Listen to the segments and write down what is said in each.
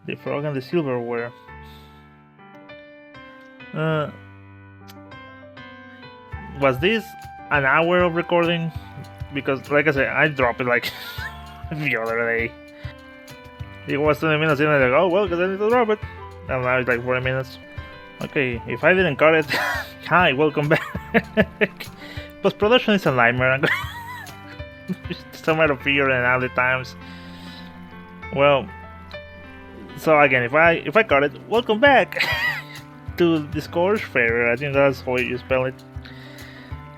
The Frog and the Silverware. Was this an hour of recording? Because, like I said, I dropped it like the other day. It was 20 minutes in, and I like, oh well, because I need to drop it. And now it's like 40 minutes. Okay, if I didn't cut it, hi, welcome back. Post production is a nightmare. I'm somewhere to figure it out at times. Well, so again, if I cut it, welcome back to the Scorchfarer. I think that's how you spell it.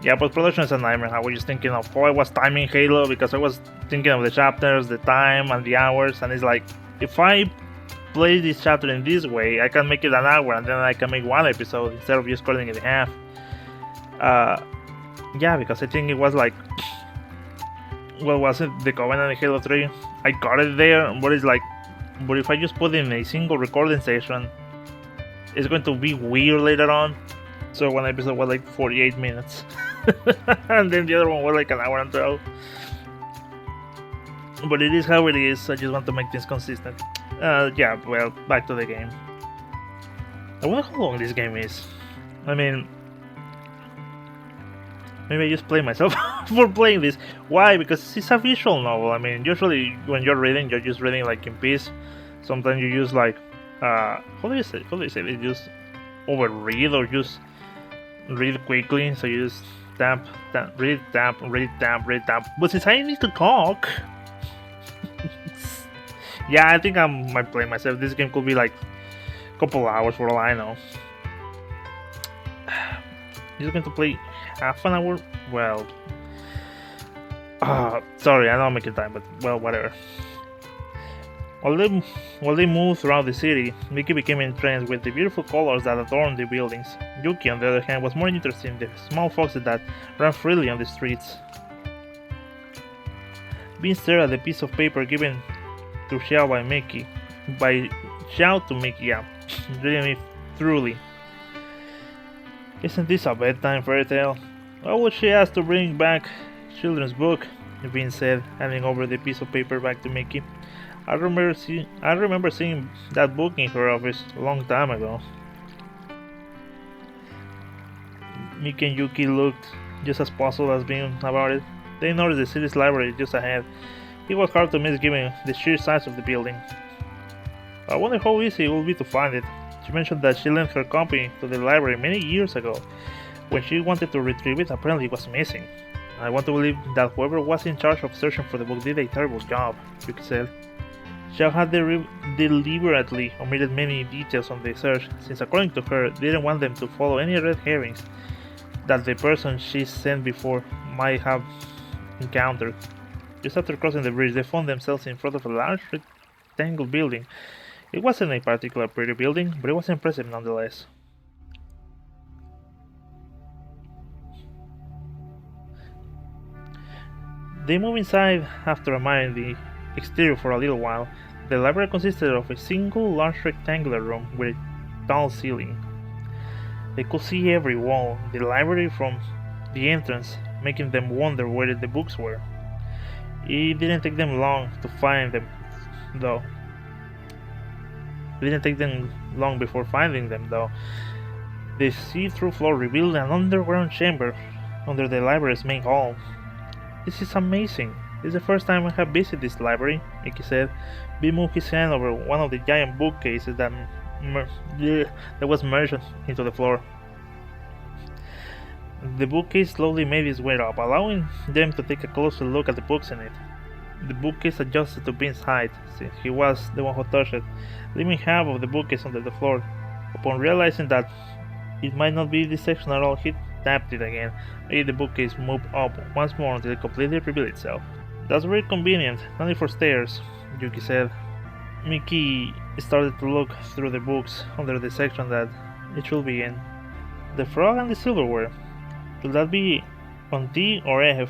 Yeah, post production is a nightmare. I was just thinking of how I was timing Halo because I was thinking of the chapters, the time, and the hours, and it's like if I play this chapter in this way, I can make it an hour, and then I can make one episode instead of just cutting it in half. Yeah, because I think it was like, well, was it the Covenant in Halo 3? I got it there, but it's like, but if I just put it in a single recording session, it's going to be weird later on. So one episode was like 48 minutes, and then the other one was like an hour and 12. But it is how it is. I just want to make things consistent. Yeah, well, back to the game. I wonder how long this game is. I mean, maybe I just play myself for playing this. Why? Because it's a visual novel. I mean, usually when you're just reading like in peace. Sometimes you use like, how do you say? You just overread or just read quickly. So you just tap, read, tap. But since I need to talk, yeah, I think I might play myself. This game could be like a couple hours for all I know. Just going to play half an hour? Well, sorry, I know I'm making time, but well, whatever. While they moved throughout the city, Mickey became entranced with the beautiful colors that adorned the buildings. Yuki, on the other hand, was more interested in the small foxes that ran freely on the streets. Being stared at the piece of paper given to Xiao by Mickey, yeah, reading it thoroughly. Isn't this a bedtime fairy tale? Why would she ask to bring back children's book? Vin said, handing over the piece of paper back to Mickey. I remember seeing that book in her office a long time ago. Mickey and Yuki looked just as puzzled as Vin about it. They noticed the city's library just ahead. It was hard to miss given the sheer size of the building. I wonder how easy it will be to find it. She mentioned that she lent her copy to the library many years ago. When she wanted to retrieve it, apparently it was missing. I want to believe that whoever was in charge of searching for the book did a terrible job, Yuki said. Xiao had deliberately omitted many details on the search, since according to her, didn't want them to follow any red herrings that the person she sent before might have encountered. Just after crossing the bridge, they found themselves in front of a large rectangle building. It wasn't a particularly pretty building, but it was impressive nonetheless. They moved inside after admiring the exterior for a little while. The library consisted of a single large rectangular room with a tall ceiling. They could see every wall in the library from the entrance, making them wonder where the books were. It didn't take them long to find them, though. It didn't take them long before finding them, though. The see-through floor revealed an underground chamber under the library's main hall. This is amazing. This is the first time I have visited this library, Mickey said. He moved his hand over one of the giant bookcases that was merged into the floor. The bookcase slowly made its way up, allowing them to take a closer look at the books in it. The bookcase adjusted to Vin's height, since he was the one who touched it, leaving half of the bookcase under the floor. Upon realizing that it might not be this section at all, he tapped it again, making the bookcase move up once more until it completely revealed itself. That's very convenient, not only for stairs, Yuki said. Mickey started to look through the books under the section that it should be in. The Frog and the Silverware. Will that be on D or F?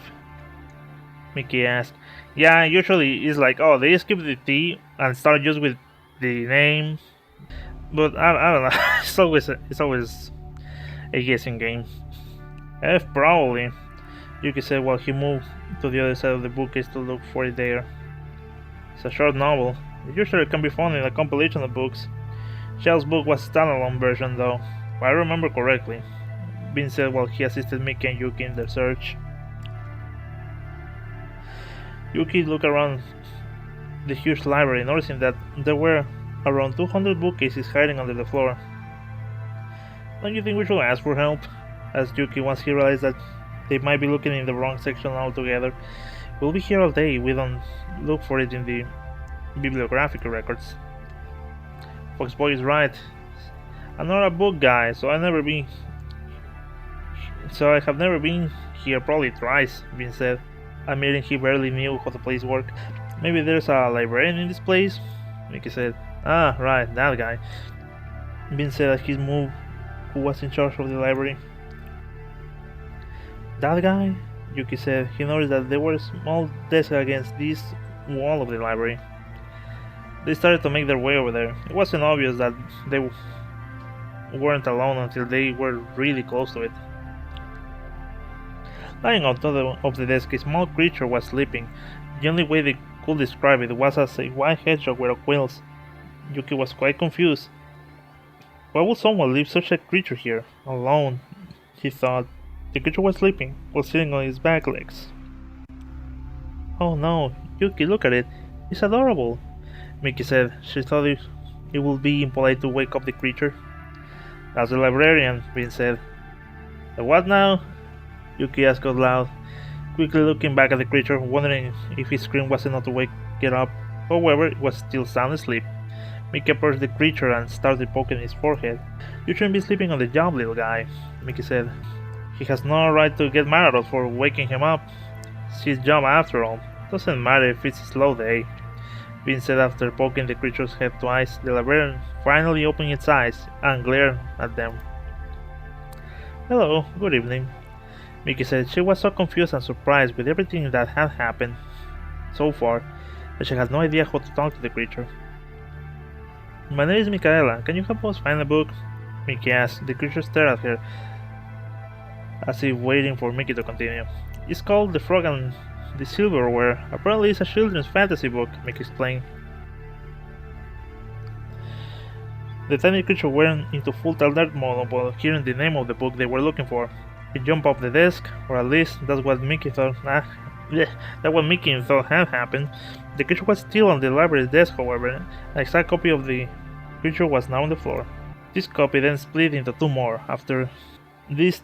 Mickey asked. Yeah, usually it's like, oh, they skip the T and start just with the name. But I don't know, it's always a guessing game. F probably, Yuki said while he moved to the other side of the bookcase to look for it there. It's a short novel. It usually can be found in a compilation of books. Shell's book was a standalone version though, if I remember correctly, Bean said while he assisted Mickey and Yuki in their search. Yuki looked around the huge library, noticing that there were around 200 bookcases hiding under the floor. Don't you think we should ask for help? Asked Yuki once he realized that they might be looking in the wrong section altogether. We'll be here all day, we don't look for it in the bibliographic records. Foxboy is right. I'm not a book guy, so I have never been here probably twice, Bean said, admitting he barely knew how the place worked. Maybe there's a librarian in this place? Mickey said. Ah, right, that guy. Bean said as he moved who was in charge of the library. That guy? Yuki said. He noticed that there were small desks against this wall of the library. They started to make their way over there. It wasn't obvious that they weren't alone until they were really close to it. Lying on top of the desk, a small creature was sleeping. The only way they could describe it was as a white hedgehog with quills. Yuki was quite confused. Why would someone leave such a creature here, alone? He thought. The creature was sleeping, while sitting on his back legs. Oh no, Yuki, look at it. It's adorable, Mickey said. She thought it would be impolite to wake up the creature. That's the librarian, Bean said. The what now? Yuki asked out loud, quickly looking back at the creature, wondering if his scream was enough to wake it up. However, it was still sound asleep. Mickey approached the creature and started poking his forehead. You shouldn't be sleeping on the job, little guy, Mickey said. He has no right to get mad at us for waking him up. It's his job after all. Doesn't matter if it's a slow day. Bean said after poking the creature's head twice. The librarian finally opened its eyes and glared at them. Hello, good evening, Mickey said. She was so confused and surprised with everything that had happened so far that she had no idea how to talk to the creature. My name is Michaela. Can you help us find a book? Mickey asked. The creature stared at her, as if waiting for Mickey to continue. It's called The Frog and the Silverware. Apparently it's a children's fantasy book, Mickey explained. The tiny creature went into full alert mode upon hearing the name of the book they were looking for. It jumped off the desk, or at least that's what Mickey thought. That's what Mickey thought had happened. The creature was still on the library's desk, however. An exact copy of the creature was now on the floor. This copy then split into two more. This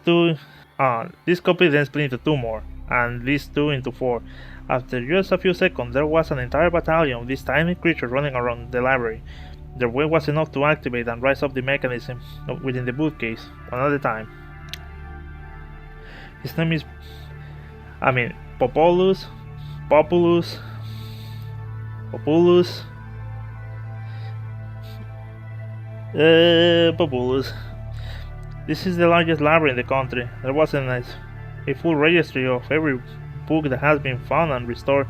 copy then split into two more, and these two into four. After just a few seconds, there was an entire battalion of this tiny creature running around the library. Their weight was enough to activate and rise up the mechanism within the bookcase, one at a time. His name is... Populus. This is the largest library in the country. There wasn't a full registry of every book that has been found and restored.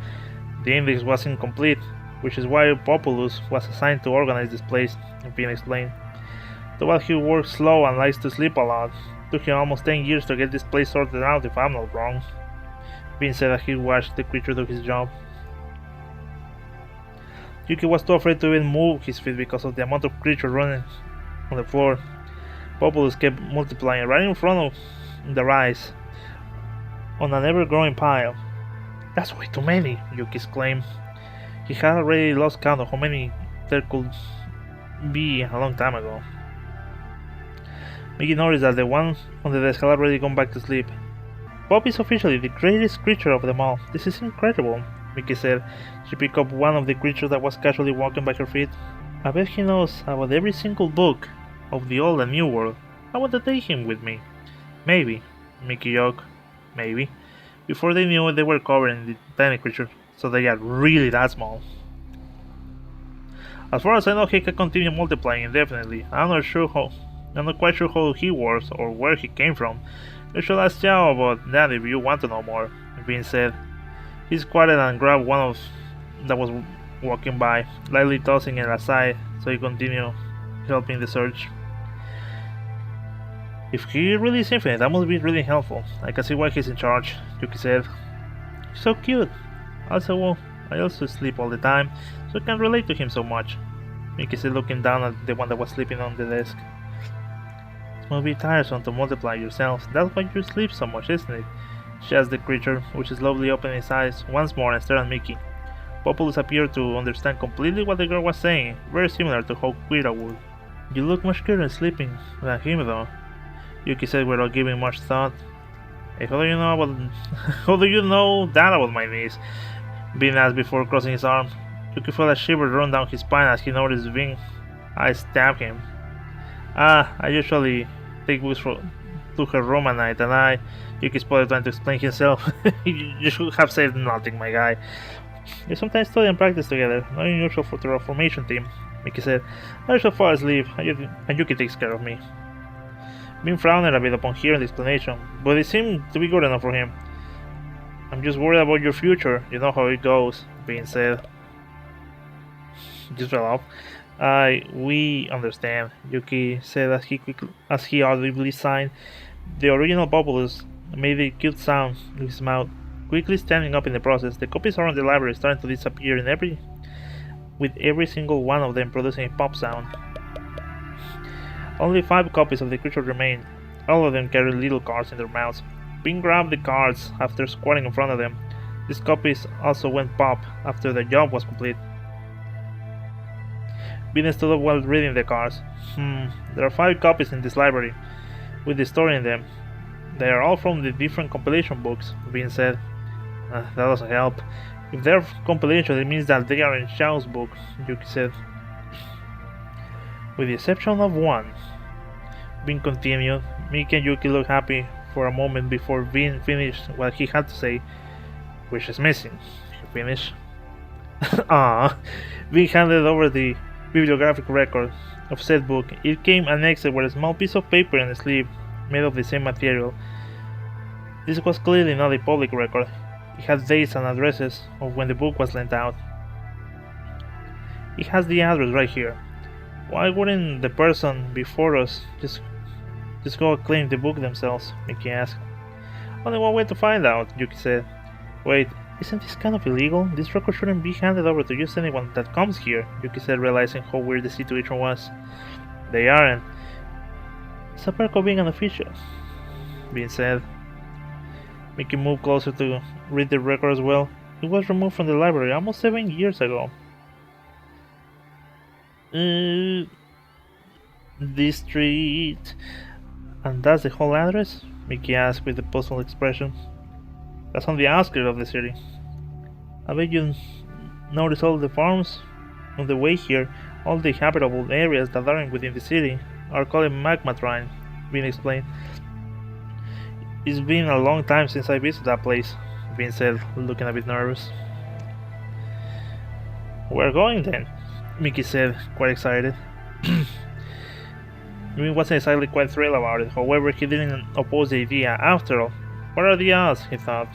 The index was incomplete, which is why Populus was assigned to organize this place, Bean explained. Though he works slow and likes to sleep a lot, it took him almost 10 years to get this place sorted out if I'm not wrong. Bean said that he watched the creature do his job. Yuki was too afraid to even move his feet because of the amount of creature running on the floor. Populus kept multiplying right in front of their eyes, on an ever-growing pile. That's way too many, Yuki exclaimed. He had already lost count of how many there could be a long time ago. Mickey noticed that the one on the desk had already gone back to sleep. Pop is officially the greatest creature of them all. This is incredible, Mickey said. She picked up one of the creatures that was casually walking by her feet. I bet he knows about every single book of the old and new world. I want to take him with me. Maybe, Mickey joked. Maybe. Before they knew it, they were covering the tiny creature, so they got really that small. As far as I know, he can continue multiplying indefinitely. I'm not quite sure how he works or where he came from. You should ask Xiao about that if you want to know more, Bean said. He squatted and grabbed one of that was walking by, lightly tossing it aside so he continued helping the search. If he really is infinite, that must be really helpful. I can see why he's in charge, Yuki said. So cute. I also sleep all the time. so I can relate to him so much. Mickey said, looking down at the one that was sleeping on the desk. It must be tiresome to multiply yourselves. That's why you sleep so much, isn't it? She asked the creature, which slowly opened its eyes once more and stared at Mickey. Populus appeared to understand completely what the girl was saying, very similar to how Quira would. You look much cuter sleeping than him, though, Yuki said without giving much thought. Hey, how do you know that about my niece? Bean asked before crossing his arm. Yuki felt a shiver run down his spine as he noticed Bean's eyes stab him. I usually take books to her room at night, and Yuki spotted trying to explain himself. You should have said nothing, my guy. We sometimes study and practice together, not unusual for the formation team, Mickey said. I shall fall asleep, and Yuki takes care of me. Bean frowned a bit upon hearing the explanation, but it seemed to be good enough for him. I'm just worried about your future, you know how it goes, Bean said. Just fell off. We understand, Yuki said as he audibly sighed. The original Populus made a cute sound with his mouth, quickly standing up in the process. The copies around the library started to disappear with every single one of them producing a pop sound. Only 5 copies of the creature remained. All of them carried little cards in their mouths. Bean grabbed the cards after squatting in front of them. These copies also went pop after the job was complete. Bean stood up while reading the cards. There are 5 copies in this library, with the story in them. They are all from the different compilation books, Bean said. That doesn't help. If they're compilation, it means that they are in Xiao's book, Yuki said. With the exception of one, Bean continued. Mickey and Yuki looked happy for a moment before Bean finished what he had to say. Which is missing, he finished. Bean handed over the bibliographic record of said book. It came annexed with a small piece of paper and a sleeve made of the same material. This was clearly not a public record. It had dates and addresses of when the book was lent out. It has the address right here. Why wouldn't the person before us just go claim the book themselves? Mickey asked. Only one way to find out, Yuki said. Wait, isn't this kind of illegal? This record shouldn't be handed over to just anyone that comes here, Yuki said, realizing how weird the situation was. They aren't. It's a perk of being an official, Bean said. Mickey moved closer to read the record as well. It was removed from the library almost 7 years ago. This street... And that's the whole address? Mickey asked with a puzzled expression. That's on the outskirts of the city. I bet you notice all the farms on the way here. All the habitable areas that aren't within the city are called Magma Trine, Bean explained. It's been a long time since I visited that place, Bean said, looking a bit nervous. We're going then, Mickey said, quite excited. Bean wasn't exactly quite thrilled about it, however he didn't oppose the idea. After all, what are the odds, he thought.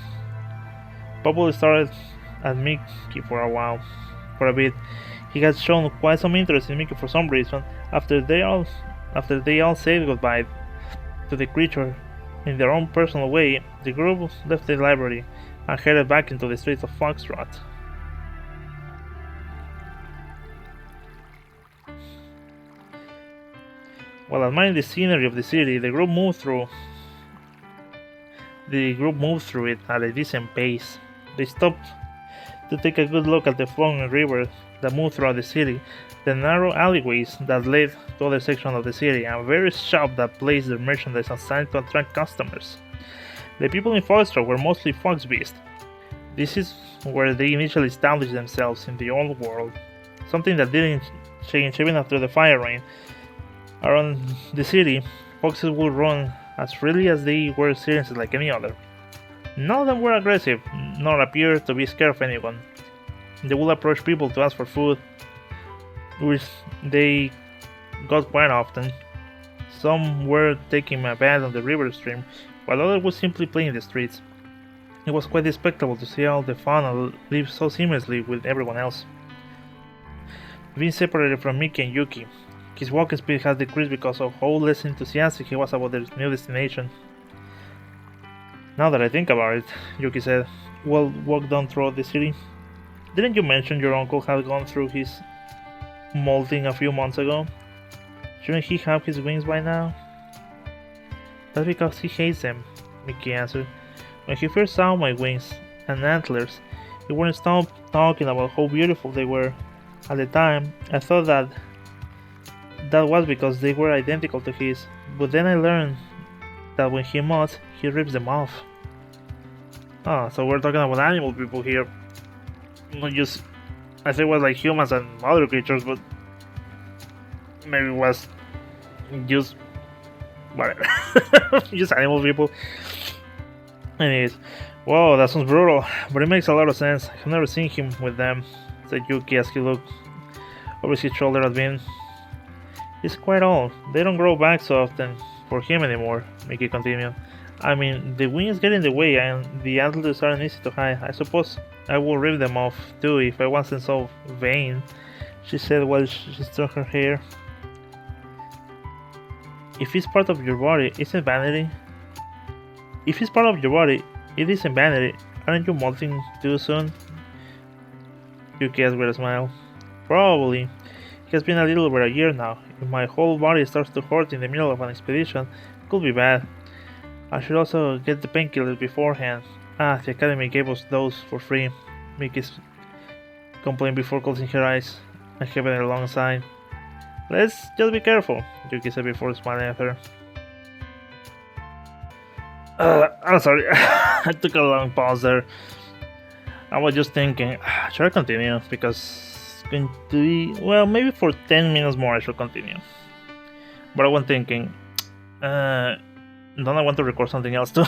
Populus stared at Mickey for a bit. He had shown quite some interest in Mickey for some reason. After they all said goodbye to the creature in their own personal way, the group left the library and headed back into the streets of Foxtrot. While admiring the scenery of the city, the group moved through it at a decent pace. They stopped to take a good look at the flowing river that moved throughout the city, the narrow alleyways that led to other sections of the city, and various shops that placed their merchandise on signs to attract customers. The people in Foxtrot were mostly fox beasts. This is where they initially established themselves in the old world, something that didn't change even after the fire rain. Around the city, foxes would run as freely as they were experienced like any other. None of them were aggressive, nor appeared to be scared of anyone. They would approach people to ask for food, which they got quite often. Some were taking a bath on the river stream, while others would simply play in the streets. It was quite a spectacle to see all the fauna live so seamlessly with everyone else. Being separated from Mickey and Yuki, his walking speed had decreased because of how less enthusiastic he was about their new destination. Now that I think about it, Yuki said, we'll walk down throughout the city. Didn't you mention your uncle had gone through his molting a few months ago? Shouldn't he have his wings by now? That's because he hates them, Mickey answered. When he first saw my wings and antlers, he wouldn't stop talking about how beautiful they were. At the time, I thought that was because they were identical to his, but then I learned that when he moths, he rips them off. Oh, so we're talking about animal people here. Not just, I think it was like humans and other creatures, but maybe it was just whatever. Just animal people. Anyways, whoa, that sounds brutal, but it makes a lot of sense. I've never seen him with them, said Yuki as he looked over his shoulder at Vin. He's quite old. They don't grow back so often for him anymore, Mickey continued. I mean, the wings get in the way and the antlers aren't easy to hide. I suppose I will rip them off too if I wasn't so vain, she said while she stroked her hair. If it's part of your body, isn't vanity? If it's part of your body, it isn't vanity. Aren't you molting too soon? Yuki asked with a smile. Probably. It has been a little over a year now. If my whole body starts to hurt in the middle of an expedition, it could be bad. I should also get the painkillers beforehand. Ah, the academy gave us those for free. Mickey complained before closing her eyes and having a long sigh. Let's just be careful, Yuki said before smiling at her. I'm sorry, I took a long pause there. I was just thinking, should I continue? Because it's going to be, well, maybe for 10 minutes more I should continue. But I was thinking, don't I want to record something else too?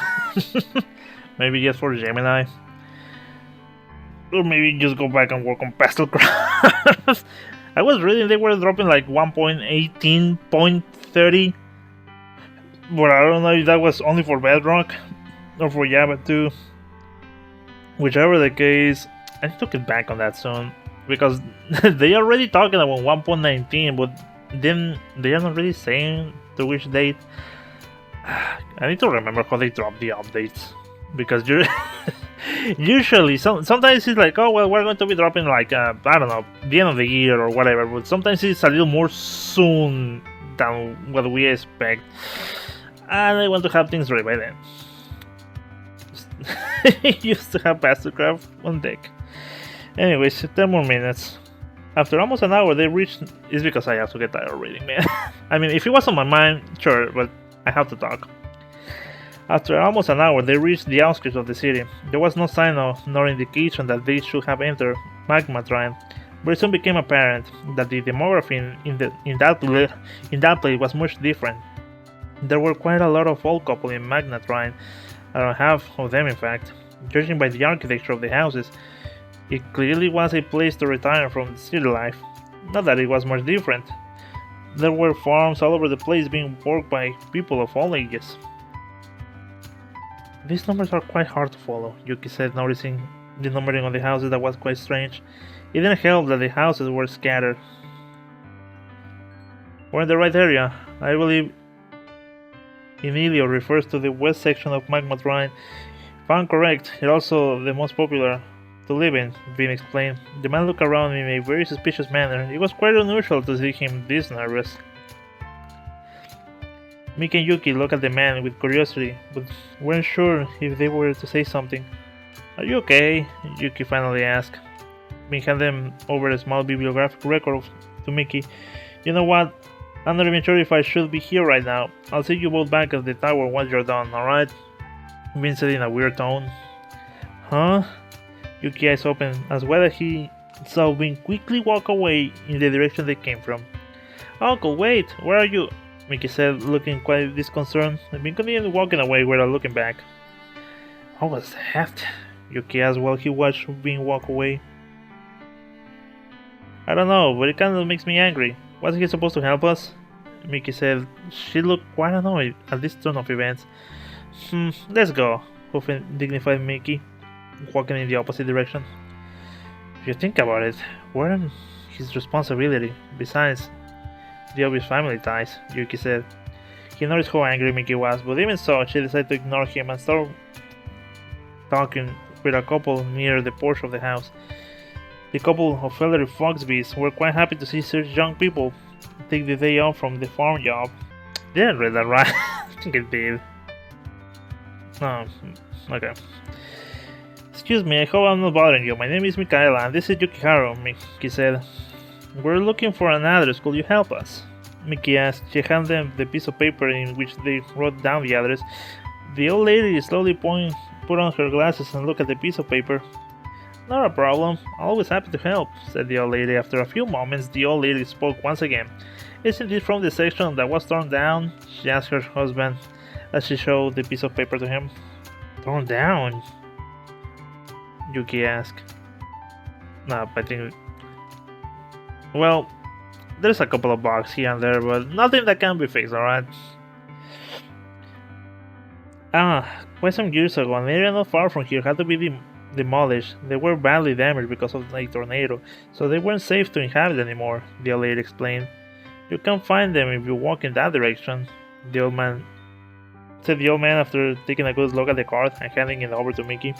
Maybe just for Gemini. Or maybe just go back and work on PastelCraft. I was reading they were dropping like 1.18.30. But I don't know if that was only for Bedrock or for Java too. Whichever the case, I need to get back on that soon. Because they are already talking about 1.19, but then they are not really saying to which date. I need to remember how they drop the updates. Because usually, sometimes it's like, oh well, we're going to be dropping like, I don't know, the end of the year or whatever. But sometimes it's a little more soon than what we expect. And I want to have things ready by then. Used to have PastelCraft on deck. Anyways, 10 more minutes. After almost an hour, they reached. It's because I have to get tired of reading, man. I mean, if it was on my mind, sure, but I have to talk. After almost an hour, they reached the outskirts of the city. There was no sign of nor indication that they should have entered Magma Trine, but it soon became apparent that the demography in that place was much different. There were quite a lot of old couple in Magma Trine, around half of them in fact. Judging by the architecture of the houses, it clearly was a place to retire from city life. Not that it was much different. There were farms all over the place being worked by people of all ages. These numbers are quite hard to follow, Yuki said, noticing the numbering on the houses that was quite strange. It didn't help that the houses were scattered. We're in the right area. I believe Emilio refers to the west section of Magma Trine. If I'm correct, it's also the most popular to live in, Vin explained. The man looked around in a very suspicious manner. It was quite unusual to see him this nervous. Mickey and Yuki looked at the man with curiosity, but weren't sure if they were to say something. Are you okay? Yuki finally asked. Vin handed them over a small bibliographic record to Mickey. You know what? I'm not even sure if I should be here right now. I'll see you both back at the tower once you're done, alright? Vin said in a weird tone. Huh? Yuki's eyes opened as well as he saw Vin quickly walk away in the direction they came from. Uncle, wait! Where are you? Mickey said, looking quite disconcerted. Vin continued walking away without looking back. What was that? Yuki asked while he watched Vin walk away. I don't know, but it kinda makes me angry. Wasn't he supposed to help us? Mickey said. She looked quite annoyed at this turn of events. Let's go, often dignified Mickey, walking in the opposite direction. If you think about it, weren't his responsibility, besides the obvious family ties, Yuki said. He noticed how angry Mickey was, but even so, she decided to ignore him and start talking with a couple near the porch of the house. The couple of elderly foxbees were quite happy to see such young people take the day off from the farm job. Didn't read that right. I think it did. Oh, okay. Excuse me, I hope I'm not bothering you. My name is Mikaela, and this is Yukiharu, Miki said. We're looking for an address. Could you help us? Miki asked. She handed them the piece of paper in which they wrote down the address. The old lady slowly put on her glasses and looked at the piece of paper. Not a problem. Always happy to help, said the old lady. After a few moments, the old lady spoke once again. Isn't this from the section that was torn down? She asked her husband as she showed the piece of paper to him. Torn down? Yuki asked. No, I think... Well, there's a couple of bugs here and there, but nothing that can be fixed, alright? Quite some years ago, an area not far from here had to be demolished. They were badly damaged because of a tornado, so they weren't safe to inhabit anymore, the old lady explained. You can find them if you walk in that direction, the old man said after taking a good look at the card and handing it over to Mickey.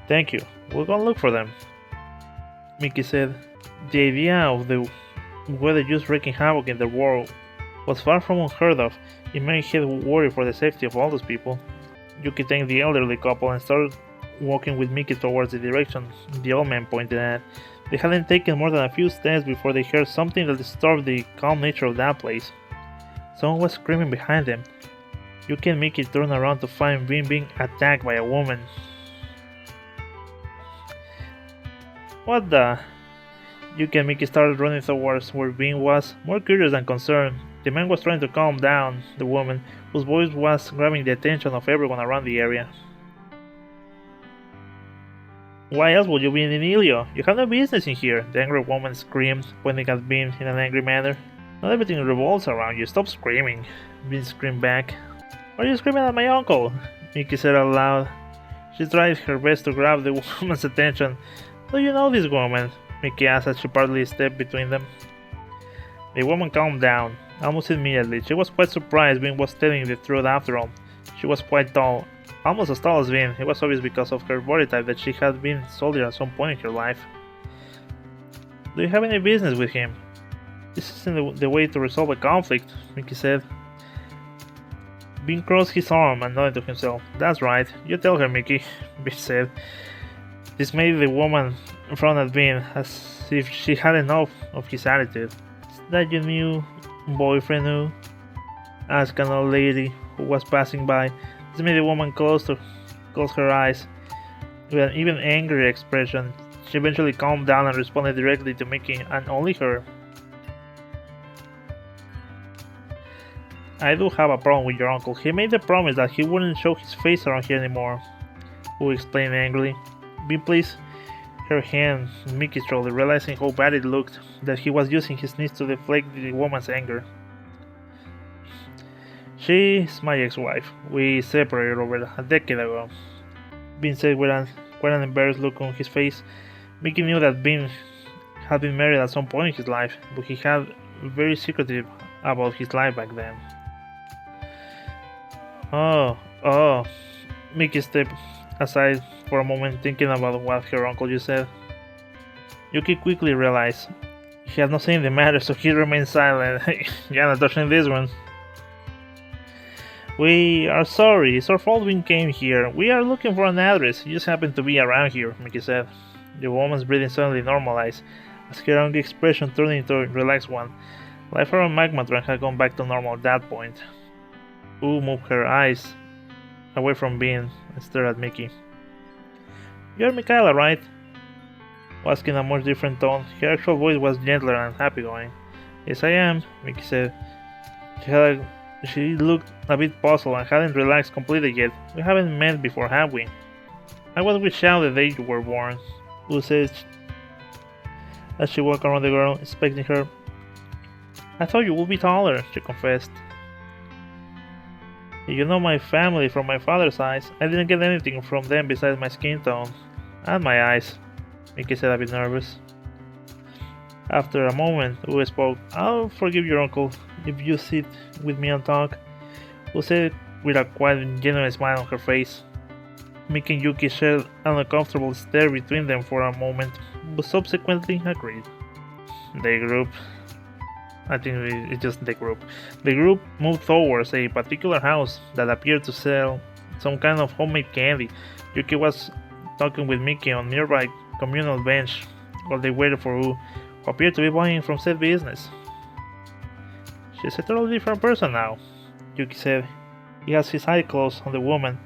Thank you, we're gonna look for them, Mickey said. The idea of the weather just wreaking havoc in the world was far from unheard of. It made him worry for the safety of all those people. Yuki thanked the elderly couple and started walking with Mickey towards the direction the old man pointed at. They hadn't taken more than a few steps before they heard something that disturbed the calm nature of that place. Someone was screaming behind them. Yuki and Mickey turned around to find Bean being attacked by a woman. What the? Yuki and Mickey started running towards where Bean was, more curious than concerned. The man was trying to calm down the woman, whose voice was grabbing the attention of everyone around the area. Why else would you be in Ilio? You have no business in here, the angry woman screamed, pointing at Bean in an angry manner. Not everything revolves around you, stop screaming, Bean screamed back. Why are you screaming at my uncle? Mickey said out loud. She tried her best to grab the woman's attention. Do you know this woman? Mickey asked as she partly stepped between them. The woman calmed down, almost immediately. She was quite surprised Bean was telling the truth after all. She was quite tall, almost as tall as Bean. It was obvious because of her body type that she had been a soldier at some point in her life. Do you have any business with him? This isn't the way to resolve a conflict, Mickey said. Bean crossed his arm and nodded to himself. That's right, you tell her, Mickey, Bean said. This made the woman frown at Bean as if she had enough of his attitude. Is that your new boyfriend who? Asked an old lady who was passing by. This made the woman close her eyes with an even angrier expression. She eventually calmed down and responded directly to Mickey and only her. I do have a problem with your uncle. He made the promise that he wouldn't show his face around here anymore, Wu explained angrily. Bean placed her hand on Mickey's shoulder, realizing how bad it looked, that he was using his knees to deflect the woman's anger. She's my ex-wife. We separated over a decade ago, Bean said with quite an embarrassed look on his face. Mickey knew that Bean had been married at some point in his life, but he had very secretive about his life back then. Oh, Mickey stepped aside for a moment, thinking about what her uncle just said. Yuki quickly realized he had not seen the matter, so he remained silent. Yeah, not touching this one. We are sorry, it's our fault we came here. We are looking for an address. You just happen to be around here, Mickey said. The woman's breathing suddenly normalized, as her angry expression turned into a relaxed one. Life around Magma Trine had gone back to normal at that point. Wu moved her eyes away from Bean and stared at Mickey. You're Mikaela, right? Asked in a much different tone. Her actual voice was gentler and happy-going. Yes, I am, Mickey said. She looked a bit puzzled and hadn't relaxed completely yet. We haven't met before, have we? I was with Xiao the day you were born, Wu said as she walked around the girl, inspecting her. I thought you would be taller, she confessed. You know my family from my father's eyes. I didn't get anything from them besides my skin tone. And my eyes, Mickey said, a bit nervous. After a moment, Wu spoke. I'll forgive your uncle if you sit with me and talk, Wu said with a quite genuine smile on her face. Mickey and Yuki shared an uncomfortable stare between them for a moment. but subsequently agreed. The group, I think it's just the group. The group moved towards a particular house that appeared to sell some kind of homemade candy. Yuki was talking with Mickey on nearby communal bench while they waited for who appeared to be buying from said business. She's a totally different person now, Yuki said. He has his eye closed on the woman,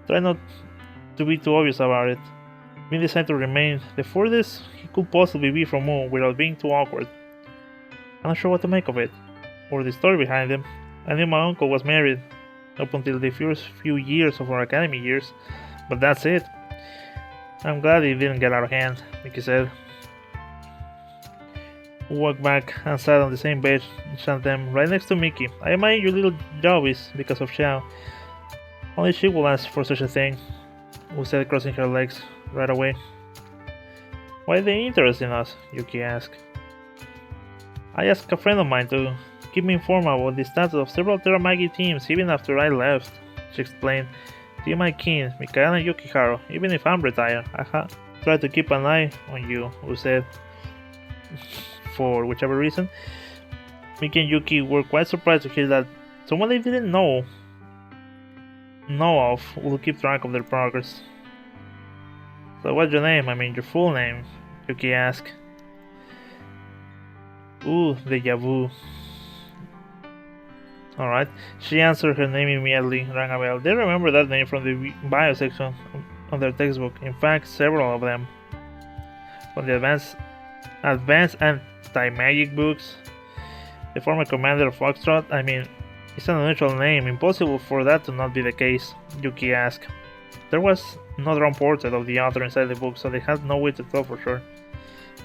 trying not to be too obvious about it. Vin decided to remain the furthest he could possibly be from Moo without being too awkward. I'm not sure what to make of it, or the story behind them. I knew my uncle was married up until the first few years of our academy years, but that's it. I'm glad it didn't get out of hand, Mickey said. We walked back and sat on the same bench in Chantem, right next to Mickey. I admire your little jobbies because of Xiao. Only she will ask for such a thing, we said, crossing her legs right away. Why are they interested in us? Yuki asked. I asked a friend of mine to keep me informed about the status of several Terra Magi teams even after I left, she explained. Team King, Mikael and Yukiharo, even if I'm retired, I try to keep an eye on you, who said. For whichever reason, Mickey and Yuki were quite surprised to hear that someone they didn't know of will keep track of their progress. So what's your name? I mean your full name, Yuki asked. Ooh, deja vu. Alright, she answered her name immediately, rang a bell. They remember that name from the bio section of their textbook. In fact, several of them. From the advanced anti-magic books. The former commander of Foxtrot, I mean, it's an unusual name, impossible for that to not be the case, Yuki asked. There was no drawn portrait of the author inside the book, so they had no way to tell for sure.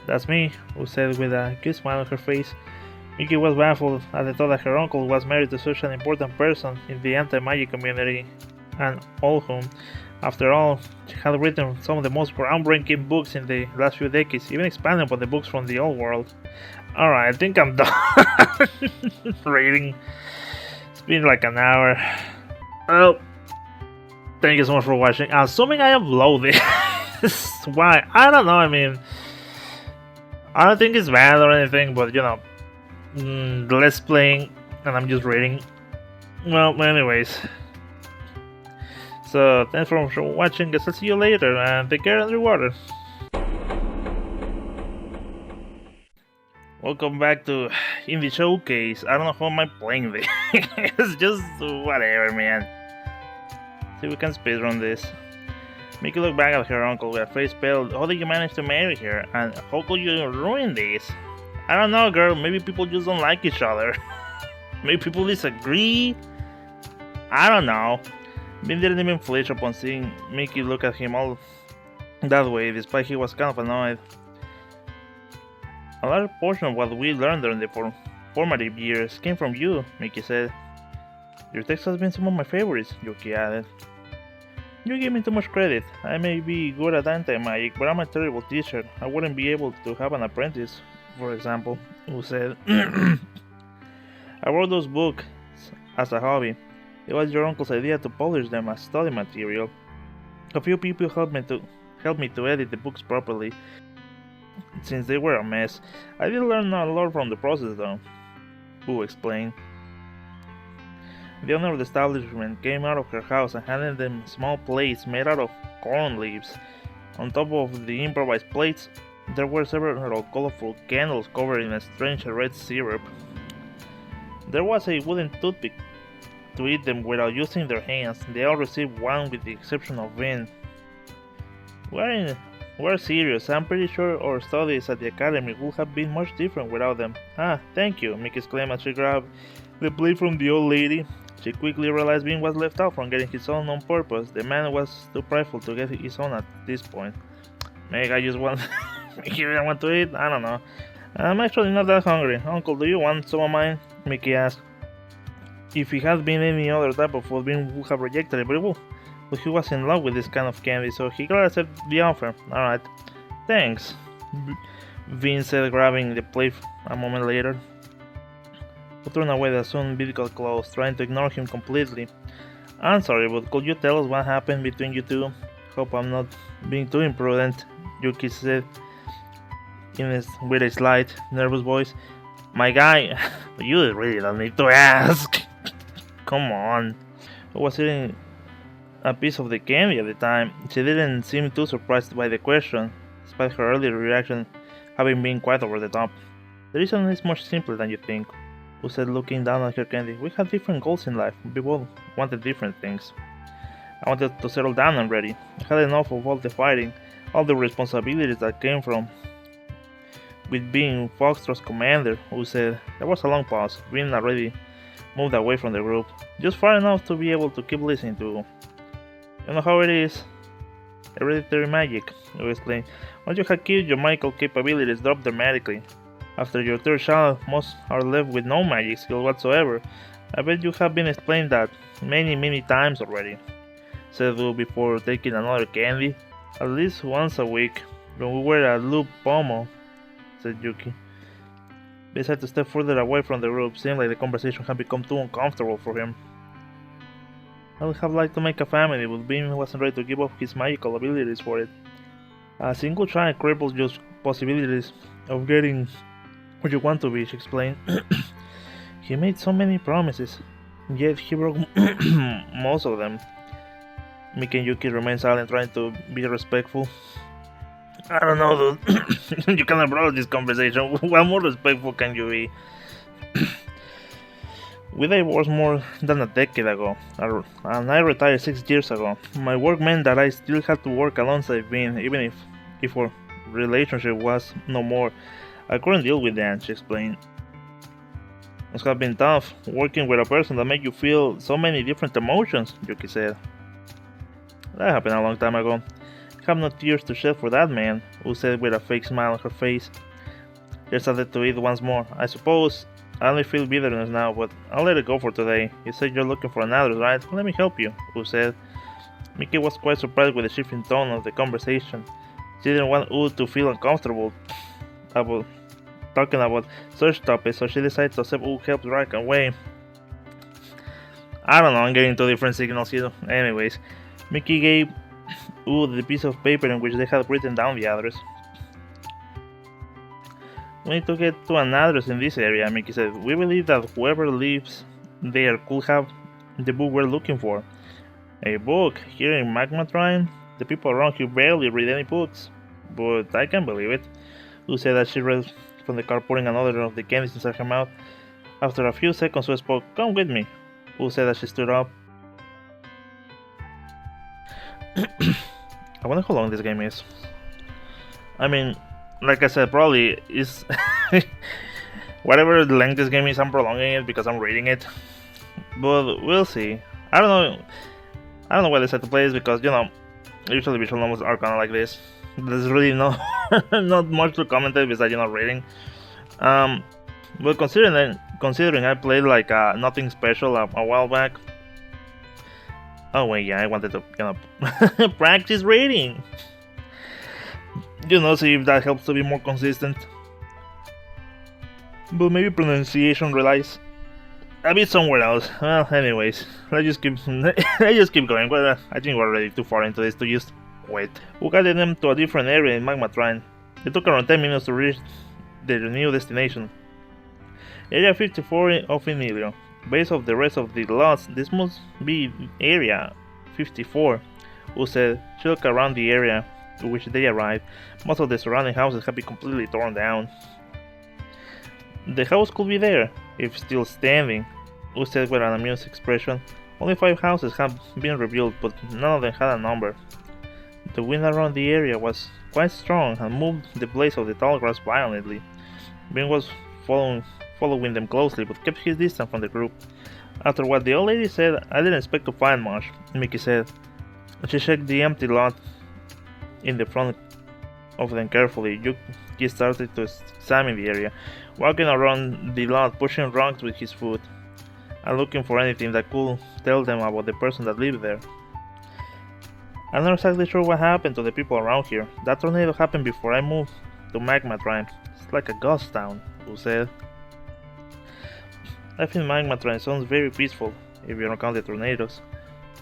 That's me, who said with a good smile on her face. Mickey was baffled at the thought that her uncle was married to such an important person in the anti-magic community, and all whom, after all, she had written some of the most groundbreaking books in the last few decades, even expanding upon the books from the old world. Alright, I think I'm done reading. It's been like an hour. Well, thank you so much for watching. Assuming I upload this. Why? I don't know, I mean, I don't think it's bad or anything, but you know, let's playing and I'm just reading. Well, anyways. So, thanks for watching, guys. I'll see you later, and take care and reward. Welcome back to Indie Showcase. I don't know how am I playing this. It's just whatever, man. See if we can speedrun this. Mickey looked back at her uncle with a face pale. How did you manage to marry her? And how could you ruin this? I don't know, girl. Maybe people just don't like each other. Maybe people disagree. I don't know. Vin didn't even flinch upon seeing Mickey look at him all that way, despite he was kind of annoyed. A large portion of what we learned during the formative years came from you, Mickey said. Your text has been some of my favorites, Yuki added. You give me too much credit. I may be good at anti-magic, but I'm a terrible teacher. I wouldn't be able to have an apprentice, for example, who said. I wrote those books as a hobby. It was your uncle's idea to publish them as study material. A few people helped me to edit the books properly, since they were a mess. I did learn a lot from the process though, Boo explained. The owner of the establishment came out of her house and handed them small plates made out of corn leaves. On top of the improvised plates, there were several colorful candles covered in a strange red syrup. There was a wooden toothpick to eat them without using their hands. They all received one with the exception of Vin. We're serious. I'm pretty sure our studies at the academy would have been much different without them. Ah, thank you, Mickey exclaimed as she grabbed the plate from the old lady. She quickly realized Vin was left out from getting his own on purpose. The man was too prideful to get his own at this point. Maybe I just want... Mickey didn't want to eat? I don't know. I'm actually not that hungry. Uncle, do you want some of mine? Mickey asked. If it had been any other type of food, Vin would have rejected it, but he was in love with this kind of candy, so he gladly accepted the offer. Alright, thanks, Vin said, grabbing the plate a moment later. He turned away the soon difficult clothes, trying to ignore him completely. I'm sorry, but could you tell us what happened between you two? Hope I'm not being too imprudent, Yuki said. with a slight, nervous voice. My guy, you really don't need to ask. Come on. I was eating a piece of the candy at the time. She didn't seem too surprised by the question, despite her earlier reaction having been quite over the top. The reason is much simpler than you think, Who said, looking down at her candy. We have different goals in life. We both wanted different things. I wanted to settle down already. I had enough of all the fighting, all the responsibilities that came from with being Foxtrot's commander, Who said. There was a long pause, being already moved away from the group, just far enough to be able to keep listening to. You know how it is. Hereditary magic, Who explained. Once you have killed, your magical capabilities drop dramatically. After your third child, most are left with no magic skill whatsoever. I bet you have been explained that many times already, said Wu before taking another candy. At least once a week, when we were at Loop Pomo, said Yuki. They decided to step further away from the group, seeing like the conversation had become too uncomfortable for him. I would have liked to make a family, but Bean wasn't ready to give up his magical abilities for it. A single child cripples your possibilities of getting what you want to be, she explained. He made so many promises, yet he broke most of them. Miki and Yuki remained silent, trying to be respectful. I don't know, dude. You cannot broach this conversation. What more respectful can you be? We divorced more than a decade ago, and I retired 6 years ago. My work meant that I still had to work alongside Vin, even if our relationship was no more. I couldn't deal with that, she explained. It has been tough, working with a person that makes you feel so many different emotions, Yuki said. That happened a long time ago. I have no tears to shed for that man, Who said with a fake smile on her face. They started to eat once more. I suppose I only feel bitterness now, but I'll let it go for today. You said you're looking for an address, right? Let me help you, Who said. Miki was quite surprised with the shifting tone of the conversation. She didn't want Wu to feel uncomfortable about talking about such topics, so she decided to accept Wu's help right away. I don't know, I'm getting two different signals here. Anyways, Miki gave Wu the piece of paper in which they had written down the address. We need to get to an address in this area, Miki said. We believe that whoever lives there could have the book we're looking for. A book? Here in Magma Trine? The people around here barely read any books. But I can believe it. Who said that she read from the car, pouring another of the candies inside her mouth. After a few seconds, Who spoke. Come with me. Who said that she stood up. I wonder how long this game is. I mean, like I said, probably is whatever the length this game is, I'm prolonging it because I'm reading it. But we'll see. I don't know why I decided to play this because, you know, usually visual novels are kind of like this. There's really not much to comment besides, you know, reading. But considering I played like Nothing Special a while back. Oh wait, yeah, I wanted to, you know, practice reading. You know, see if that helps to be more consistent. But maybe pronunciation relies a bit somewhere else. Well, anyways, let's just keep going. Well, I think we're already too far into this to just wait. We guided them to a different area in Magma Trine. It took around 10 minutes to reach their new destination. Area 54 of Emilio. Based off the rest of the lots, this must be Area 54, Who said. She looked around the area to which they arrived. Most of the surrounding houses had been completely torn down. The house could be there, if still standing, Who said with an amused expression. Only 5 houses had been rebuilt, but none of them had a number. The wind around the area was quite strong and moved the blades of the tall grass violently. Ben was following them closely, but kept his distance from the group. After what the old lady said, I didn't expect to find much, Miki said. She checked the empty lot in the front of them carefully. Yuki started to examine the area, walking around the lot, pushing rocks with his foot, and looking for anything that could tell them about the person that lived there. I'm not exactly sure what happened to the people around here. That tornado happened before I moved to Magma Trine. It's like a ghost town, Who said. I think Magma Trine sounds very peaceful, if you don't count the tornadoes.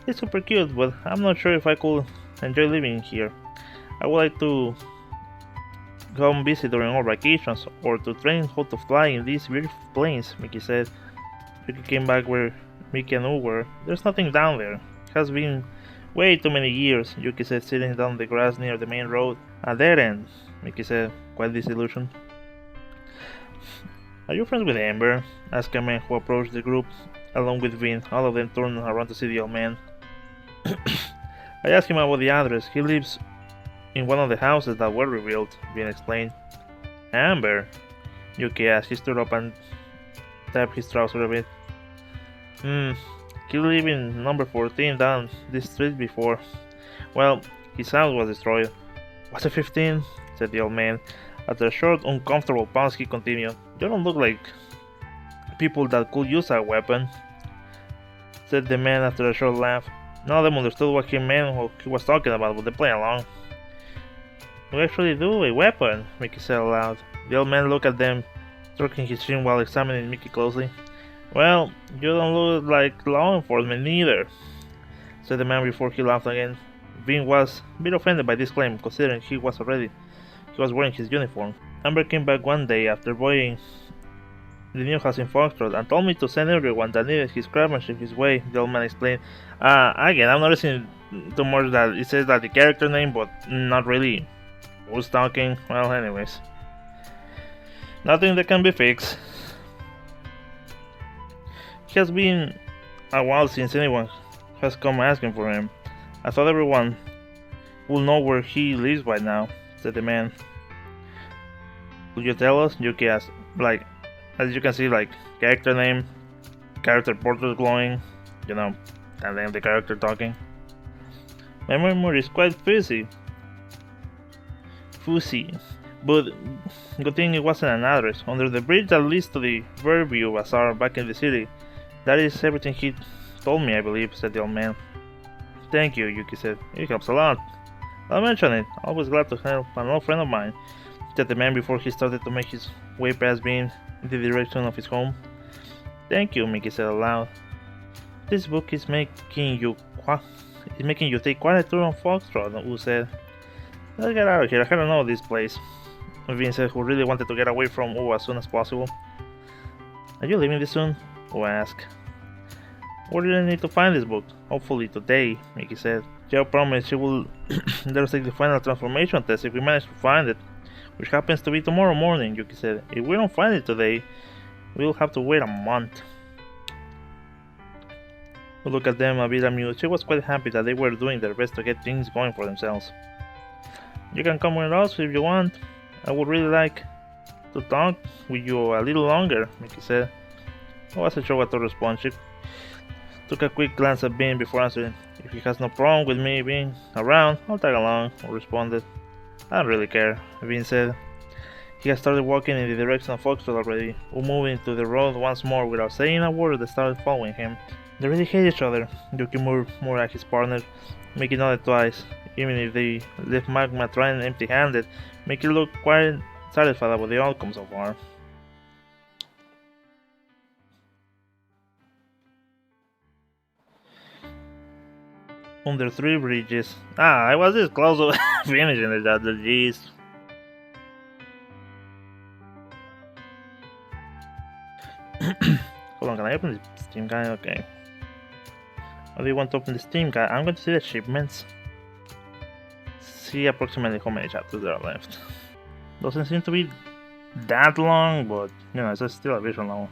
It's super cute, but I'm not sure if I could enjoy living here. I would like to come visit during our vacations, or to train how to fly in these beautiful planes, Mickey said. Ricky came back where Mickey and Ooh were. There's nothing down there. It has been way too many years, Yuki said, sitting down the grass near the main road. A dead end, Mickey said, quite disillusioned. Are you friends with Amber? Asked a man who approached the group, along with Vin. All of them turned around to see the old man. I asked him about the address. He lives in one of the houses that were rebuilt, Vin explained. Amber? Yuki asked. He stood up and tapped his trouser a bit. He lived in number 14 down this street before. Well, his house was destroyed. Was it 15? Said the old man. After a short, uncomfortable pause, he continued. You don't look like people that could use a weapon, said the man after a short laugh. None of them understood what he meant, what he was talking about, but they played along. We actually do, a weapon, Mickey said aloud. The old man looked at them, stroking his chin while examining Mickey closely. Well, you don't look like law enforcement either, said the man before he laughed again. Vin was a bit offended by this claim, considering he was wearing his uniform. Amber came back one day after buying the new house in Foxtrot and told me to send everyone that needed his craftsmanship his way, the old man explained. Again, I'm noticing too much that it says that the character name, but not really. Who's talking? Well, anyways. Nothing that can be fixed. It has been a while since anyone has come asking for him. I thought everyone would know where he lives by now, said the man. Could you tell us? Yuki asked. Like, as you can see, like, character name, character portrait glowing, you know, and then the character talking. My memory is quite fuzzy. But good thing it wasn't an address. Under the bridge that leads to the Fairview Bazaar back in the city. That is everything he told me, I believe, said the old man. Thank you, Yuki said. It helps a lot. I'll mention it. Always glad to help an old friend of mine, said the man before he started to make his way past Bean in the direction of his home. Thank you, Mickey said aloud. This book is making you take quite a tour on Foxtrot, Wu said. Let's get out of here. I don't know this place, Vin said, who really wanted to get away from Wu as soon as possible. Are you leaving this soon? Wu asked. Where do I need to find this book? Hopefully today, Mickey said. Joe promised she will let us take the final transformation test if we manage to find it, which happens to be tomorrow morning, Yuki said. If we don't find it today, we'll have to wait a month. We looked at them a bit amused. She was quite happy that they were doing their best to get things going for themselves. You can come with us if you want. I would really like to talk with you a little longer, Mickey said. I wasn't sure what to respond. She took a quick glance at Bean before answering. If he has no problem with me being around, I'll tag along, I responded. I don't really care, Bean said. He had started walking in the direction of Foxtrot already, moving to the road once more without saying a word. They started following him. They really hate each other, Yuki moved more at his partner, Mickey nodded twice. Even if they left Magma Trine empty-handed, Mickey looked quite satisfied about the outcome so far. Under 3 bridges. I was this close to finishing it, jeez. Hold on, can I open the Steam guide? Okay. How do you want to open the Steam guide? I'm going to see the shipments. See approximately how many chapters there are left. Doesn't seem to be that long, but you know, it's still a bit long.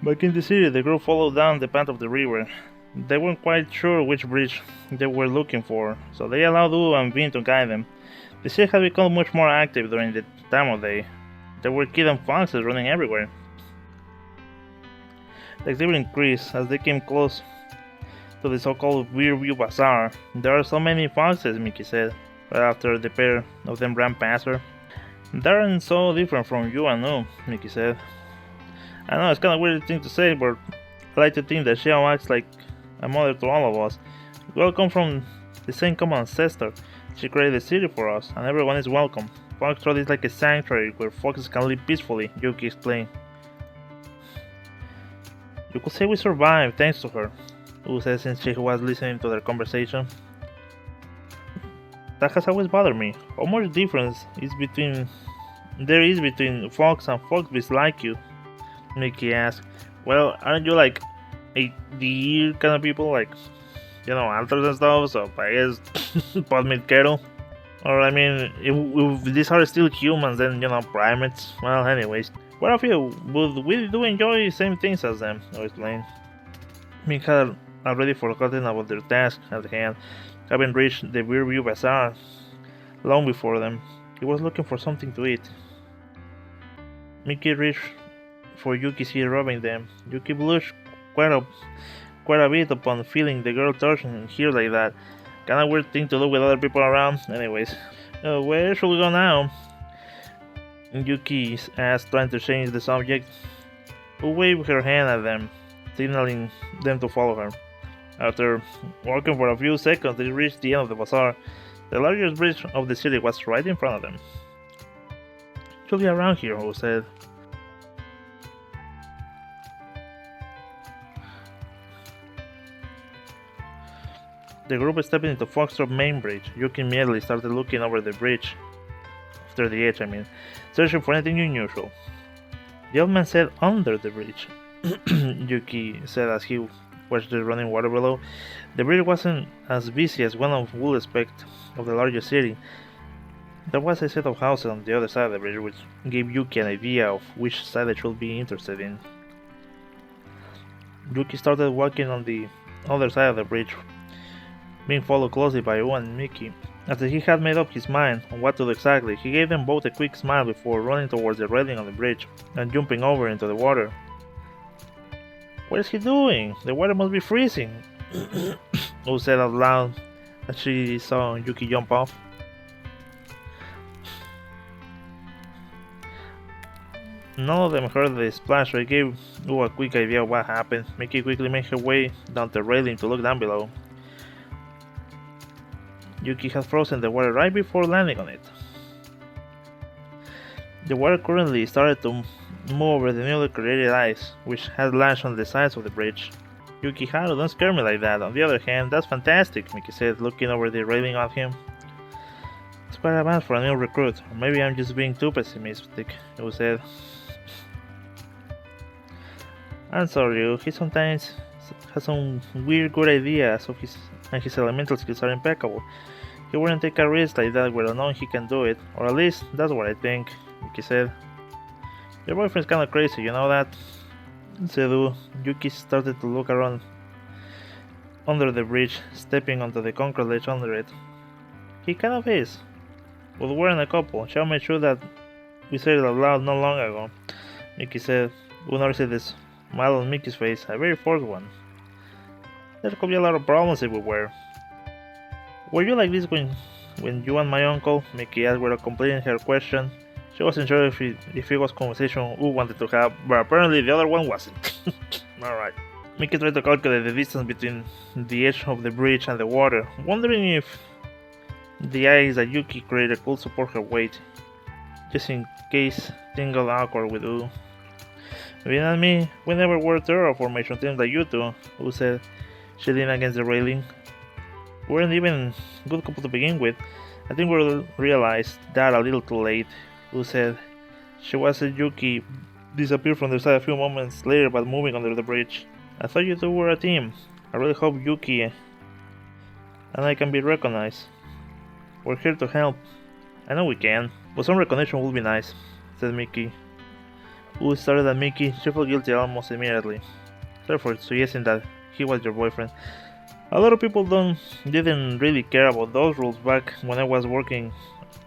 Back in the city, the group followed down the path of the river. They weren't quite sure which bridge they were looking for, so they allowed Wu and Vin to guide them. The city had become much more active during the time of day. There were kids and foxes running everywhere. The activity increased as they came close to the so-called Fairview Bazaar. There are so many foxes, Mickey said, right after the pair of them ran past her. They aren't so different from you and Wu, Mickey said. I know it's kind of a weird thing to say, but I like to think that Xiao acts like a mother to all of us. We all come from the same common ancestor. She created the city for us, and everyone is welcome. Foxtrot is like a sanctuary where foxes can live peacefully, Yuki explained. You could say we survived thanks to her, Wu said since she was listening to their conversation. That has always bothered me. How much difference there is between folks and folks beasts like you? Mickey asked. Well, aren't you like a deer kind of people, like, alters and stuff? So I guess pot meat kettle. Or I mean, if these are still humans, then primates. Well, anyways, what of you? Would we do enjoy the same things as them? I explained. Mick had already forgotten about their task at hand, having reached the Rearview Bazaar long before them. He was looking for something to eat. Mickey reached for Yuki's ear, rubbing them. Yuki blushed quite a bit upon feeling the girl touching here like that. Kinda weird thing to do with other people around. Anyways, where should we go now? Yuki asked, trying to change the subject. Who waved her hand at them, signaling them to follow her. After walking for a few seconds, they reached the end of the bazaar. The largest bridge of the city was right in front of them. Should be around here, Who said. The group stepped into Foxtrot main bridge. Yuki immediately started looking over the bridge, after the edge, searching for anything unusual. The old man said under the bridge, Yuki said as he watched the running water below. The bridge wasn't as busy as one would expect of the largest city. There was a set of houses on the other side of the bridge, which gave Yuki an idea of which side they should be interested in. Yuki started walking on the other side of the bridge, being followed closely by Owen and Mickey. After he had made up his mind on what to do exactly, he gave them both a quick smile before running towards the railing on the bridge and jumping over into the water. What is he doing? The water must be freezing, Who said out loud as she saw Yuki jump off. None of them heard the splash, so it gave a quick idea of what happened. Mickey quickly made her way down the railing to look down below. Yuki had frozen the water right before landing on it. The water currently started to move over the newly created ice, which had lashed on the sides of the bridge. Yuki, don't scare me like that. On the other hand, that's fantastic, Mickey said, looking over the railing at him. It's quite advanced for a new recruit, or maybe I'm just being too pessimistic, he said. I'm sorry, he sometimes has some weird good ideas and his elemental skills are impeccable. He wouldn't take a risk like that without knowing he can do it, or at least that's what I think, Yuki said. Your boyfriend's kinda crazy, you know that? Said Yuki started to look around under the bridge, stepping onto the concrete ledge under it. He kind of is. But we're in a couple. Shall made sure that we said it out loud not long ago, Mickey said. We noticed this smile on Mickey's face, a very forced one. There could be a lot of problems if we were. Were you like this when you and my uncle? Mickey asked without completing her question. She wasn't sure if it was conversation we wanted to have, but apparently the other one wasn't. Alright. Mickey tried to calculate the distance between the edge of the bridge and the water, wondering if the ice that Yuki created could support her weight, just in case things got awkward with Wu. Being and me, we never were terror formation teams like you two, Wu said. She leaned against the railing. We weren't even a good couple to begin with. I think we realized that a little too late, Wu said. She watched Yuki disappear from their side a few moments later but moving under the bridge. I thought you two were a team. I really hope Yuki and I can be recognized. We're here to help. I know we can, but some recognition would be nice, said Mickey. Wu started at Mickey. She felt guilty almost immediately. Sorry for suggesting that he was your boyfriend. A lot of people didn't really care about those rules back when I was working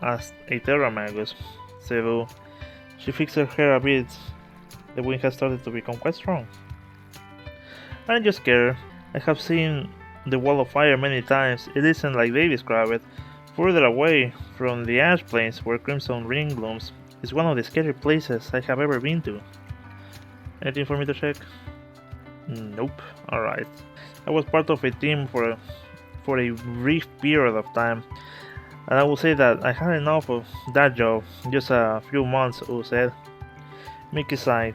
as a Terra Magus, said Wu. She fixed her hair a bit. The wind has started to become quite strong. I'm just scared. I have seen the wall of fire many times. It isn't like they describe it. Further away from the ash plains where Crimson Ring blooms is one of the scary places I have ever been to. Anything for me to check? Nope. Alright. I was part of a team for a brief period of time, and I will say that I had enough of that job in just a few months, Wu said. Mickey sighed.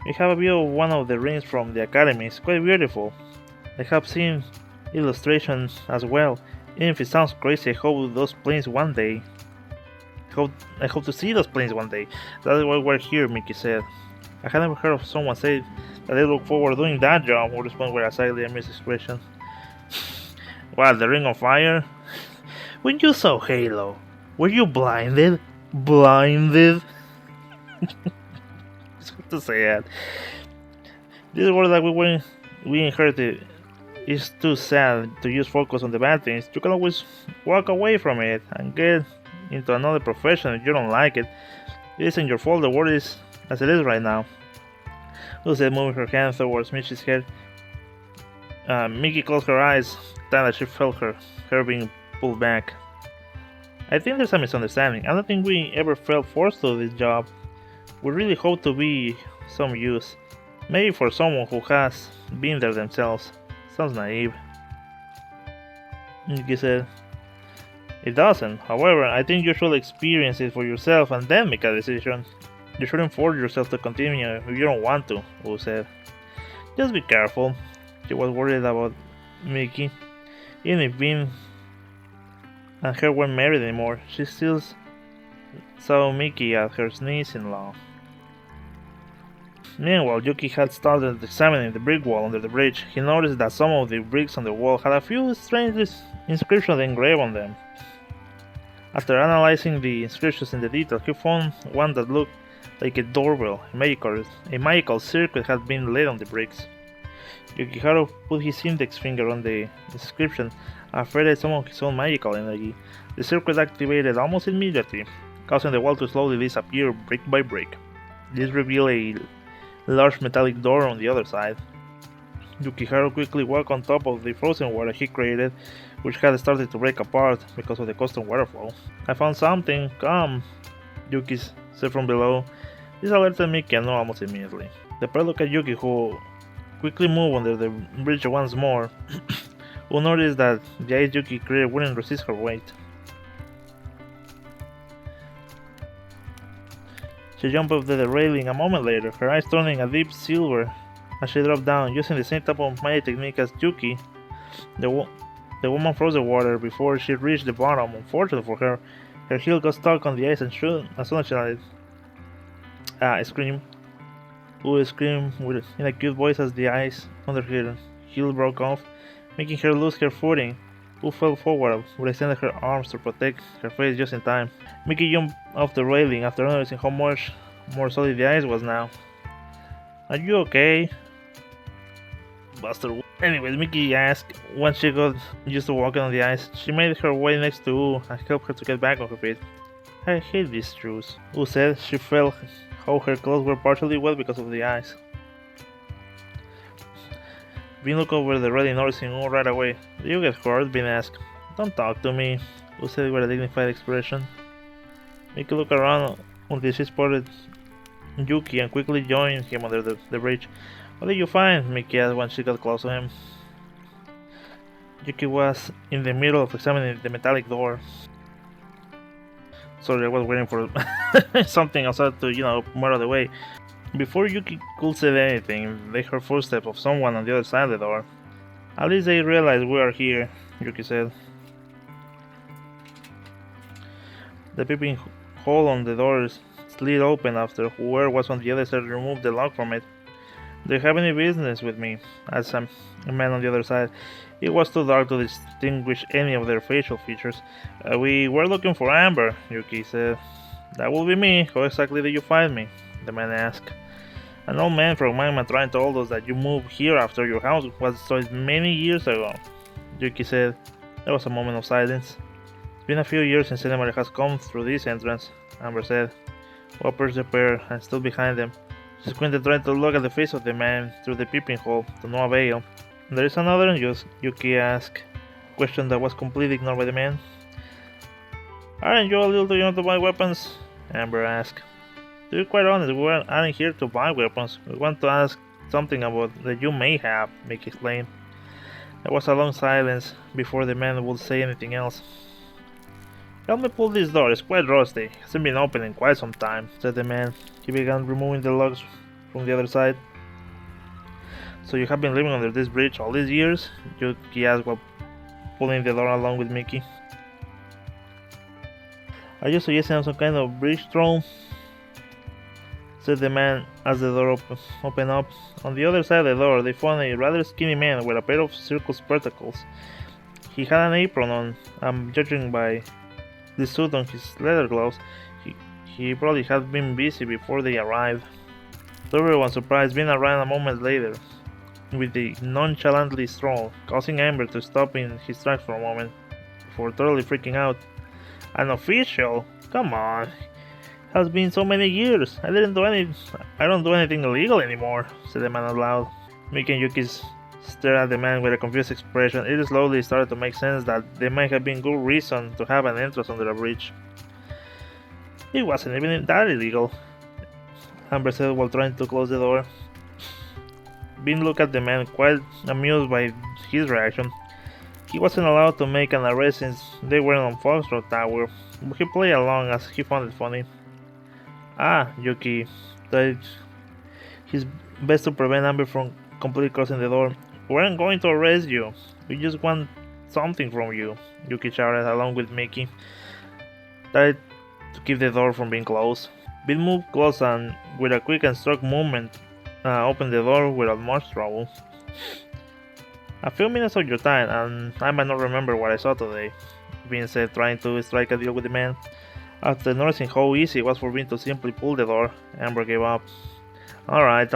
We have a view of one of the rings from the academy. It's quite beautiful. I have seen illustrations as well. Even if it sounds crazy, I hope those planes one day. I hope to see those planes one day. That's why we're here, Mickey said. I had never heard of someone say that they look forward to doing that job, would respond with a slightly amused expression. What, the Ring of Fire? When you saw Halo, were you blinded? Blinded? It's hard to say that. This world that we inherited is too sad to use focus on the bad things. You can always walk away from it and get into another profession if you don't like it. It isn't your fault the world is as it is right now. Lucy moving her hand towards Mitch's head. Mickey closed her eyes, then as she felt her hair being pulled back. I think there's a misunderstanding. I don't think we ever felt forced to do this job. We really hope to be some use. Maybe for someone who has been there themselves. Sounds naive. Mickey said. It doesn't. However, I think you should experience it for yourself and then make a decision. You shouldn't force yourself to continue if you don't want to, Wu said. Just be careful. She was worried about Mickey. Even if Vin and her weren't married anymore, she still saw Mickey as her niece-in-law. Meanwhile, Yuki had started examining the brick wall under the bridge. He noticed that some of the bricks on the wall had a few strange inscriptions engraved on them. After analyzing the inscriptions in the detail, he found one that looked like a doorbell. A magical circuit had been laid on the bricks. Yukiharu put his index finger on the inscription and fed some of his own magical energy. The circuit activated almost immediately, causing the wall to slowly disappear brick by brick. This revealed a large metallic door on the other side. Yukiharu quickly walked on top of the frozen water he created, which had started to break apart because of the constant water flow. I found something. Come, Yuki said from below. This alerted Mickey and Noah almost immediately. The pair looked at Yuki, who quickly moved under the bridge once more, who noticed that the ice Yuki created wouldn't resist her weight. She jumped over the railing a moment later, her eyes turning a deep silver as she dropped down. Using the same type of magic technique as Yuki, the woman froze the water before she reached the bottom. Unfortunately for her, her heel got stuck on the ice and as soon as she landed, screamed. Who screamed in a cute voice as the ice under her heel broke off, making her lose her footing. Who fell forward but extended her arms to protect her face just in time. Mickey jumped off the railing after noticing how much more solid the ice was now. Are you okay, Buster? Anyways, Mickey asked once she got used to walking on the ice. She made her way next to Wu and helped her to get back on her feet. I hate these shoes, Wu said. She felt how her clothes were partially wet because of the ice. Vin looked over the railing, noticing Wu right away. Do you get hurt? Vin asked. Don't talk to me, Wu said with a dignified expression. Mickey looked around until she spotted Yuki and quickly joined him under the bridge. What did you find? Mickey asked when she got close to him. Yuki was in the middle of examining the metallic door. Sorry, I was waiting for something outside to, move out of the way. Before Yuki could say anything, they heard footsteps of someone on the other side of the door. At least they realized we are here, Yuki said. The peeping hole on the door slid open after whoever was on the other side removed the lock from it. Do you have any business with me? Asked a man on the other side. It was too dark to distinguish any of their facial features. We were looking for Amber, Yuki said. That will be me. How exactly did you find me? The man asked. An old man from Magma Trine told us that you moved here after your house was destroyed many years ago, Yuki said. There was a moment of silence. It's been a few years since anybody has come through this entrance, Amber said. Who approached the pair and stood behind them. She squinted, trying to look at the face of the man through the peeping hole, to no avail. There is another, Yuki asked, a question that was completely ignored by the man. Aren't you a little too young to buy weapons? Amber asked. To be quite honest, we aren't here to buy weapons. We want to ask something about that you may have, Mickey explained. There was a long silence before the man would say anything else. Help me pull this door, it's quite rusty. It hasn't been opened in quite some time, said the man. He began removing the logs from the other side. So you have been living under this bridge all these years? Yuki asked while pulling the door along with Mickey. "Are you suggesting some kind of bridge throw?" said the man as the door opened up. On the other side of the door, they found a rather skinny man with a pair of circle spectacles. He had an apron on, and judging by the suit on his leather gloves, he probably had been busy before they arrived. To everyone's surprise, Ben arrived a moment later, with a nonchalantly stroll, causing Amber to stop in his tracks for a moment, before totally freaking out. "An official? Come on. Has been so many years. I don't do anything illegal anymore," said the man out loud. Mickey and Yuki stared at the man with a confused expression. It slowly started to make sense that there might have been good reason to have an entrance under a bridge. "It wasn't even that illegal," Amber said while trying to close the door. Bean looked at the man, quite amused by his reaction. He wasn't allowed to make an arrest since they weren't on Foxtrot Tower, but he played along as he found it funny. "Ah," Yuki thought his best to prevent Amber from completely closing the door. "We weren't going to arrest you. We just want something from you," Yuki shouted along with Mickey, tried to keep the door from being closed. Bill moved close and, with a quick and strong movement, opened the door without much trouble. "A few minutes of your time, and I might not remember what I saw today," Vin said, trying to strike a deal with the man. After noticing how easy it was for Vin to simply pull the door, Amber gave up. Alright.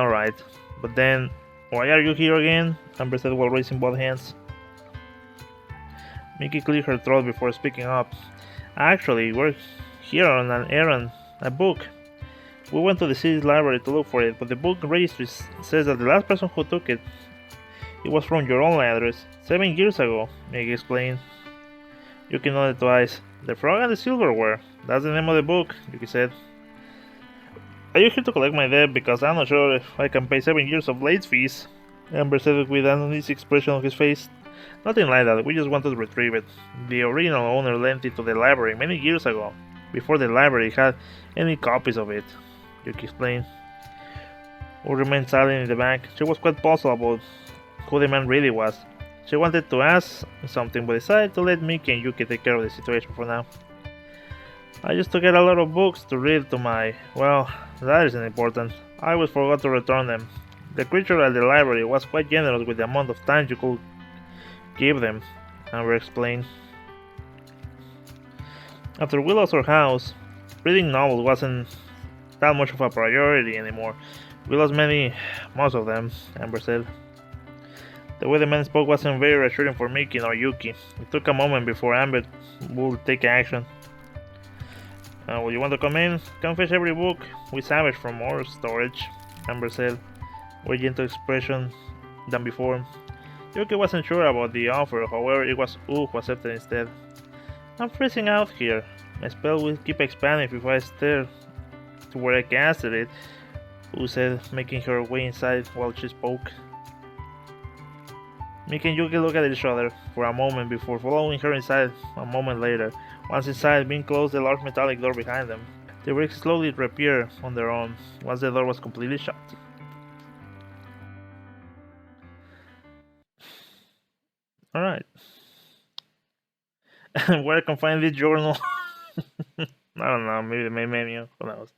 But then, why are you here again?" Amber said while raising both hands. Mickey cleared her throat before speaking up. "Actually, we're here on an errand. A book. We went to the city's library to look for it, but the book registry says that the last person who took it was from your own address, 7 years ago," Mickey explained. Yuki nodded twice. "The Frog and the Silverware. That's the name of the book," Yuki said. "Are you here to collect my debt? Because I'm not sure if I can pay 7 years of late fees," Amber said with an uneasy expression on his face. "Nothing like that. We just wanted to retrieve it. The original owner lent it to the library many years ago, before the library had any copies of it," Yuki explained. We remained silent in the back. She was quite puzzled about who the man really was. She wanted to ask something, but decided to let Mickey and Yuki take care of the situation for now. "I used to get a lot of books to read to my... Well, that isn't important. I always forgot to return them. The creature at the library was quite generous with the amount of time you could give them," Amber explained. After we lost our house, reading novels wasn't that much of a priority anymore. We lost most of them, Amber said. The way the man spoke wasn't very reassuring for Mickey nor Yuki. It took a moment before Amber would take action. "Well, you want to come in? Come fetch every book we salvaged from our storage," Amber said, with gentle expression than before. Yuki wasn't sure about the offer, however it was who accepted instead. "I'm freezing out here. My spell will keep expanding if I stare to where I casted it," Who said, making her way inside while she spoke. Mickey and Yuki looked at each other for a moment before following her inside a moment later. Once inside, Bean closed the large metallic door behind them. The bricks slowly reappeared on their own once the door was completely shut. Alright. Where I can find this journal? I don't know, maybe the main menu, who knows.